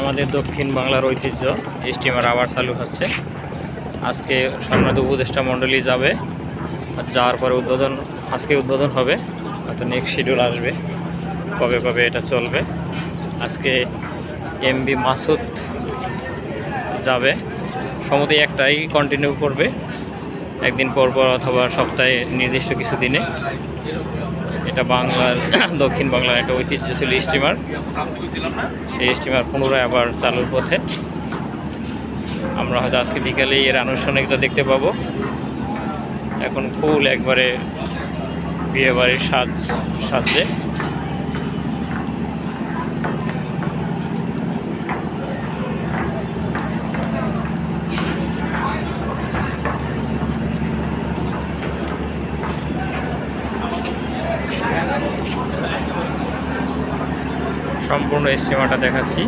আমাদের দক্ষিণ বাংলার ঐতিহ্য স্টিমার আবার চালু হচ্ছে। আজকে সম্মানিত উপদেষ্টা মণ্ডলী যাবে, যাওয়ার পরে আজকে উদ্বোধন হবে, হয়তো নেক্সট শিডিউল আসবে কবে কবে এটা চলবে। আজকে এমবি মাসুদ যাবে, সমুদ্রে একটাই কন্টিনিউ করবে, একদিন পর পর অথবা সপ্তাহে নির্দিষ্ট কিছু দিনে। এটা বাংলার দক্ষিণ বাংলার একটা ঐতিহ্য ছিল স্টিমার, সেই স্টিমার পুনরায় আবার চালুর পথে। আমরা হয়তো আজকে বিকালে এর আনুষ্ঠানিকতা দেখতে পাবো। এখন ফুল একবারে বিয়েবাড়ির সাজছে। সম্পূর্ণ স্টিমারটা দেখাচ্ছি।